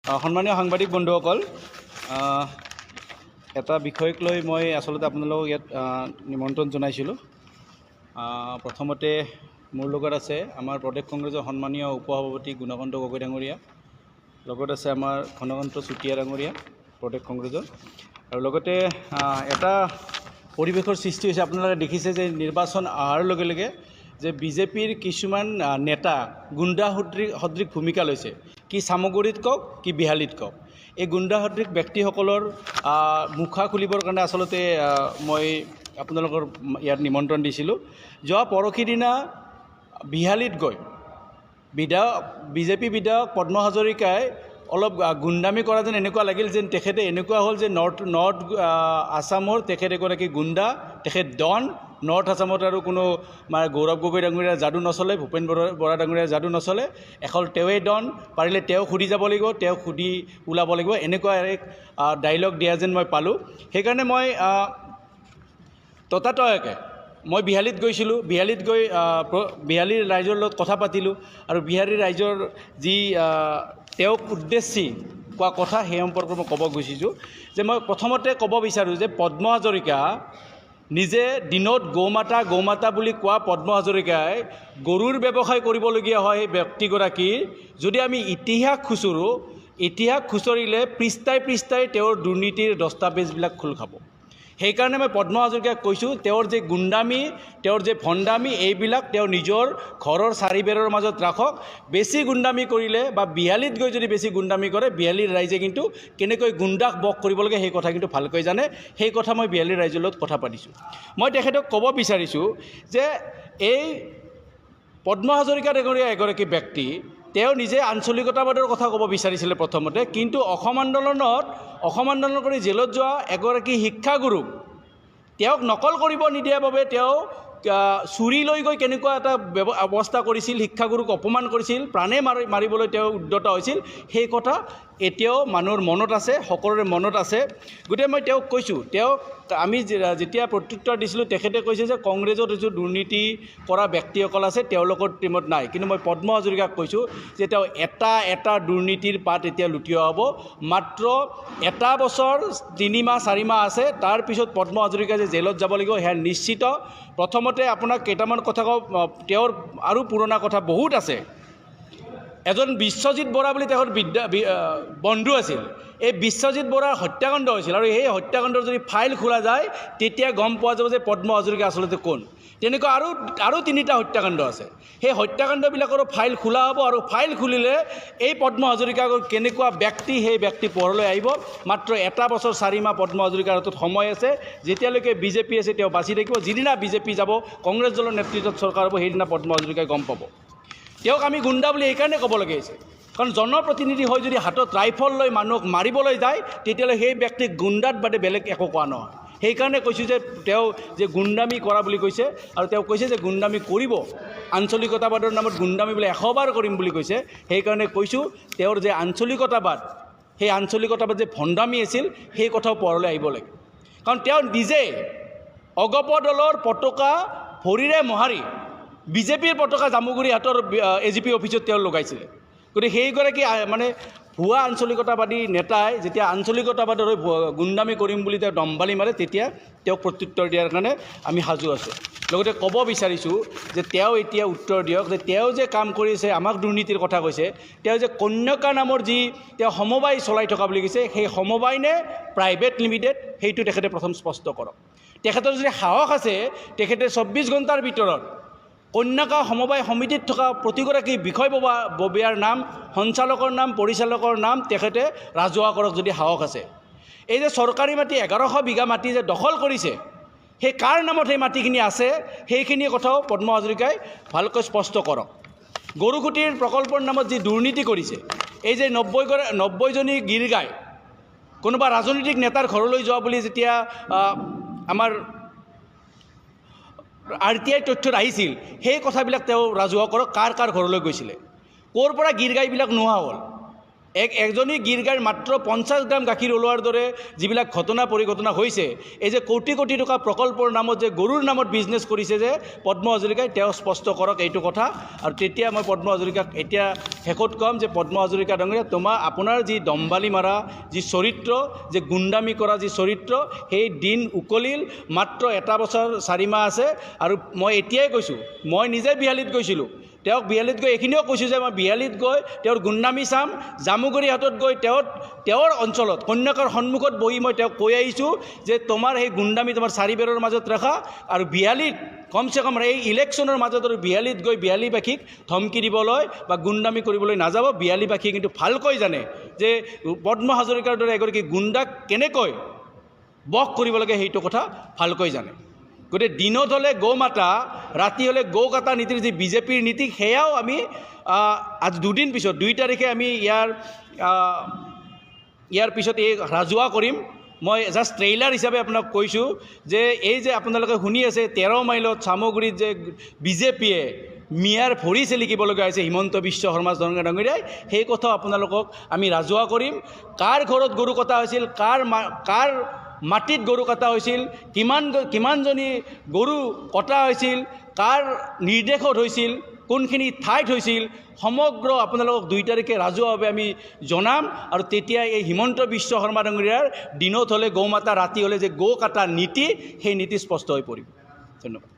সন্মানীয় সাংবাদিক বন্ধুসকল, এটা বিষয়ক লৈ মই আচলতে আপোনালোকক ইয়াত নিমন্ত্ৰণ জনাইছিলোঁ। প্ৰথমতে মোৰ লগত আছে আমাৰ প্ৰদেশ কংগ্ৰেছৰ সন্মানীয় উপসভাপতি গুণকান্ত গগৈ ডাঙৰীয়া, লগত আছে আমাৰ ঘনকান্ত চুতীয়া ডাঙৰীয়া প্ৰদেশ কংগ্ৰেছৰ, আৰু লগতে এটা পৰিৱেশৰ সৃষ্টি হৈছে। আপোনালোকে দেখিছে যে নিৰ্বাচন অহাৰ লগে লগে যে বিজেপিৰ কিছুমান নেতা গুণ্ডা সদৃশ ভূমিকা লৈছে। কি চামগুৰিত কওক কি বিহালীত কওক, এই গুণ্ডা সদৃশ ব্যক্তিসকলৰ মুখা খুলিবৰ কাৰণে আচলতে মই আপোনালোকৰ ইয়াত নিমন্ত্ৰণ দিছিলোঁ। যোৱা পৰহি দিনা বিহালীত গৈ বিজেপি বিধায়ক পদ্ম হাজৰিকাই অলপ গুণ্ডামি কৰা যেন এনেকুৱা লাগিল, যেন তেখেতে এনেকুৱা হ'ল যে নৰ্থ আছামৰ তেখেত এগৰাকী গুণ্ডা, তেখেত ডন। নৰ্থ আছামত আৰু কোনো মানে গৌৰৱ গগৈ ডাঙৰীয়াৰ যাদু নচলে, ভূপেন বৰা ডাঙৰীয়াৰ যাদু নচলে, অকল তেওঁৱেই ডন, পাৰিলে তেওঁ সুধি যাব লাগিব, তেওঁ সুধি ওলাব লাগিব, এনেকুৱা এক ডাইলগ দিয়া যেন মই পালোঁ। সেইকাৰণে মই ততাতয়াকৈ মই বিহালীত গৈছিলোঁ। বিহালীত গৈ বিহালীৰ ৰাইজৰ লগত কথা পাতিলোঁ, আৰু বিহালীৰ ৰাইজৰ যি তেওঁক উদ্দেশ্যি কোৱা কথা সেই সম্পৰ্কে মই ক'ব খুজিছোঁ যে মই প্ৰথমতে ক'ব বিচাৰোঁ যে পদ্ম হাজৰিকা নিজে দিনত গৌমাতা বুলি কোৱা পদ্ম হাজৰিকাই গৰুৰ ব্যৱসায় কৰিবলগীয়া হয়। সেই ব্যক্তিগৰাকীৰ যদি আমি ইতিহাস খুচৰিলে পৃষ্ঠাই পৃষ্ঠাই তেওঁৰ দুৰ্নীতিৰ দস্তাবেজবিলাক খোল খাব। সেইকাৰণে মই পদ্ম হাজৰিকাক কৈছোঁ, তেওঁৰ যে গুণ্ডামি, তেওঁৰ যে ভণ্ডামি, এইবিলাক তেওঁ নিজৰ ঘৰৰ চাৰিবেৰৰ মাজত ৰাখক। বেছি গুণ্ডামি কৰিলে বা বিহালীত গৈ যদি বেছি গুণ্ডামি কৰে, বিহালীৰ ৰাইজে কিন্তু কেনেকৈ গুণ্ডাক বশ কৰিব লাগে সেই কথা কিন্তু ভালকৈ জানে। সেই কথা মই বিহালীৰ ৰাইজৰ লগত কথা পাতিছোঁ। মই তেখেতক ক'ব বিচাৰিছোঁ যে এই পদ্ম হাজৰিকা ডাঙৰীয়া এগৰাকী ব্যক্তি, তেওঁ নিজে আঞ্চলিকতাবাদৰ কথা ক'ব বিচাৰিছিলে প্ৰথমতে, কিন্তু অসম আন্দোলন কৰি জেলত যোৱা এগৰাকী শিক্ষাগুৰুক তেওঁক নকল কৰিব নিদিয়াৰ বাবে তেওঁ চুৰি লৈ গৈ কেনেকুৱা এটা অৱস্থা কৰিছিল, শিক্ষাগুৰুক অপমান কৰিছিল, প্ৰাণে মাৰিবলৈ তেওঁ উদ্যত হৈছিল, সেই কথা এতিয়াও মানুহৰ মনত আছে, সকলোৰে মনত আছে। গতিকে মই তেওঁক কৈছোঁ, আমি যেতিয়া প্ৰত্যুত্তৰ দিছিলোঁ তেখেতে কৈছে যে কংগ্ৰেছত কিছু দুৰ্নীতি কৰা ব্যক্তিসকল আছে, তেওঁলোকৰ টিমত নাই। কিন্তু মই পদ্ম হাজৰিকাক কৈছোঁ যে তেওঁ এটা দুৰ্নীতিৰ পাত এতিয়া লুটিওৱা হ'ব। মাত্ৰ এটা বছৰ 3 মাহ 4 মাহ আছে, তাৰপিছত পদ্ম হাজৰিকা যে জেলত যাব লাগিব সেয়া নিশ্চিত। প্ৰথমতে আপোনাক কেইটামান কথা কওঁ, তেওঁৰ আৰু পুৰণা কথা বহুত আছে। এজন বিশ্বজিৎ বৰা বুলি তেওঁৰ বন্ধু আছিল। এই বিশ্বজিৎ বৰাৰ হত্যাকাণ্ড হৈছিল, আৰু সেই হত্যাকাণ্ডৰ যদি ফাইল খোলা যায় তেতিয়া গম পোৱা যাব যে পদ্ম হাজৰিকা আচলতে কোন। তেনেকুৱা আৰু 3টা হত্যাকাণ্ড আছে। সেই হত্যাকাণ্ডবিলাকৰো ফাইল খোলা হ'ব, আৰু ফাইল খুলিলে এই পদ্ম হাজৰিকা কেনেকুৱা ব্যক্তি, সেই ব্যক্তি পোহৰলৈ আহিব। মাত্ৰ 1 বছৰ 4 মাহ পদ্ম হাজৰিকাৰ হাতত সময় আছে। যেতিয়ালৈকে বিজেপি আছে তেওঁ বাচি থাকিব। যিদিনা বিজেপি যাব, কংগ্ৰেছ দলৰ নেতৃত্বত চৰকাৰ হ'ব, সেইদিনা পদ্ম হাজৰিকাই গম পাব। তেওঁক আমি গুণ্ডা বুলি এইকাৰণে ক'ব লগা হৈছে, কাৰণ জনপ্ৰতিনিধি হৈ যদি হাতত ৰাইফল লৈ মানুহক মাৰিবলৈ যায়, তেতিয়াহ'লে সেই ব্যক্তিক গুণ্ডাত বাদে বেলেগ একো কোৱা নহয়। সেইকাৰণে কৈছোঁ যে তেওঁ যে গুণ্ডামি কৰা বুলি কৈছে, আৰু তেওঁ কৈছে যে গুণ্ডামি কৰিব, আঞ্চলিকতাবাদৰ নামত গুণ্ডামি বোলে 100 বাৰ কৰিম বুলি কৈছে। সেইকাৰণে কৈছোঁ তেওঁৰ যে আঞ্চলিকতাবাদ, সেই আঞ্চলিকতাবাদ যে ভণ্ডামি আছিল, সেই কথাও পোহৰলৈ আহিব লাগে। কাৰণ তেওঁ নিজে অগপ দলৰ পতাকা ভৰিৰে মোহাৰি বিজেপিৰ পতাকা জামুগুৰি হাটৰ AGP অফিচত তেওঁ লগাইছিলে। গতিকে সেইগৰাকী মানে ভুৱা আঞ্চলিকতাবাদী নেতাই যেতিয়া আঞ্চলিকতাবাদৰ গুণ্ডামি কৰিম বুলি তেওঁ দম্বালি মাৰে, তেতিয়া তেওঁক প্ৰত্যুত্তৰ দিয়াৰ কাৰণে আমি সাজু আছোঁ। লগতে ক'ব বিচাৰিছোঁ যে তেওঁ এতিয়া উত্তৰ দিয়ক যে তেওঁ যে কাম কৰিছে, আমাক দুৰ্নীতিৰ কথা কৈছে, তেওঁ যে কন্যকা নামৰ যি তেওঁ সমবায় চলাই থকা বুলি কৈছে, সেই সমবায় নে প্ৰাইভেট লিমিটেড, সেইটো তেখেতে প্ৰথম স্পষ্ট কৰক। তেখেতৰ যদি সাহস আছে, তেখেতে 24 ঘণ্টাৰ ভিতৰত কন্যাকা সমবায় সমিতিত থকা প্ৰতিগৰাকী বিষয়ববীয়াৰ নাম, সঞ্চালকৰ নাম, পৰিচালকৰ নাম তেখেতে ৰাজহুৱা কৰক যদি সাহস আছে। এই যে চৰকাৰী মাটি 1100 বিঘা মাটি যে দখল কৰিছে, সেই কাৰ নামত সেই মাটিখিনি আছে, সেইখিনি কথাও পদ্ম হাজৰিকাই ভালকৈ স্পষ্ট কৰক। গৰুখুটিৰ প্ৰকল্পৰ নামত যি দুৰ্নীতি কৰিছে, এই যে 90জনী গীৰ গাই কোনোবা ৰাজনৈতিক নেতাৰ ঘৰলৈ যোৱা বুলি যেতিয়া আমাৰ RTI তথ্যত আহিছিল, সেই কথাবিলাক তেওঁ ৰাজহুৱা কৰক। কাৰ ঘৰলৈ গৈছিলে, ক'ৰ পৰা গীৰ গাইবিলাক নোহোৱা হ'ল, একজনী গিৰ গাইৰ মাত্ৰ 50 গ্ৰাম গাখীৰ ওলোৱাৰ দৰে যিবিলাক ঘটনা পৰিঘটনা হৈছে, এই যে কোটি কোটি টকা প্ৰকল্পৰ নামত যে গৰুৰ নামত বিজনেছ কৰিছে যে পদ্ম হাজৰিকাই, তেওঁ স্পষ্ট কৰক এইটো কথা। আৰু তেতিয়া মই পদ্ম হাজৰিকাক এতিয়া শেষত ক'ম যে পদ্ম হাজৰিকা ডাঙৰীয়া, আপোনাৰ যি দম্বালি মাৰা যি চৰিত্ৰ, যে গুণ্ডামি কৰা যি চৰিত্ৰ, সেই দিন উকলিল। মাত্ৰ 1 বছৰ 4 মাহ আছে। আৰু মই এতিয়াই কৈছোঁ, মই নিজে বিহালীত গৈছিলোঁ, তেওঁক বিহালীত গৈ এইখিনিও কৈছোঁ যে মই বিহালীত গৈ তেওঁৰ গুণ্ডামি চাম। জামুগুৰি হাটত গৈ তেওঁৰ অঞ্চলত কন্যাকৰ সন্মুখত বহি মই তেওঁক কৈ আহিছোঁ যে তোমাৰ সেই গুণ্ডামি তোমাৰ 4 বেৰৰ মাজত ৰাখা, আৰু বিহালীত কমচে কম এই ইলেকশ্যনৰ মাজত আৰু বিহালীত গৈ বিহালীবাসীক ধমকি দিবলৈ বা গুণ্ডামি কৰিবলৈ নাযাব। বিহালীবাসীয়ে কিন্তু ভালকৈ জানে যে পদ্ম হাজৰিকাৰ দৰে এগৰাকী গুণ্ডাক কেনেকৈ বশ কৰিব লাগে, সেইটো কথা ভালকৈ জানে। গতিকে দিনত হ'লে গৌ মাতা, ৰাতি হ'লে গৌ কাটা নীতিৰ যি বিজেপিৰ নীতি, সেয়াও আমি আজি 2 দিন পিছত 2 তাৰিখে আমি ইয়াৰ পিছত এই ৰাজহুৱা কৰিম। মই জাষ্ট ট্ৰেইলাৰ হিচাপে আপোনাক কৈছোঁ যে এই যে আপোনালোকে শুনি আছে 13 মাইলত চামগুৰিত যে বিজেপিয়ে মিয়াৰ ভৰি চেলিকিব লগা হৈছে হিমন্ত বিশ্ব শৰ্মা ডাঙৰীয়াই, সেই কথাও আপোনালোকক আমি ৰাজহুৱা কৰিম। কাৰ ঘৰত গৰু কটা হৈছিল, কাৰ মাটিত গৰু কটা হৈছিল, কিমানজনী গৰু কটা হৈছিল, কাৰ নিৰ্দেশত হৈছিল, কোনখিনি ঠাইত হৈছিল, সমগ্ৰ আপোনালোকক 2 তাৰিখে ৰাজহুৱাভাৱে আমি জনাম। আৰু তেতিয়া এই হিমন্ত বিশ্ব শৰ্মা ডাঙৰীয়াৰ দিনত হ'লে গৌ মাতা, ৰাতি হ'লে যে গৌ কাটা নীতি, সেই নীতি স্পষ্ট হৈ পৰিব। ধন্যবাদ।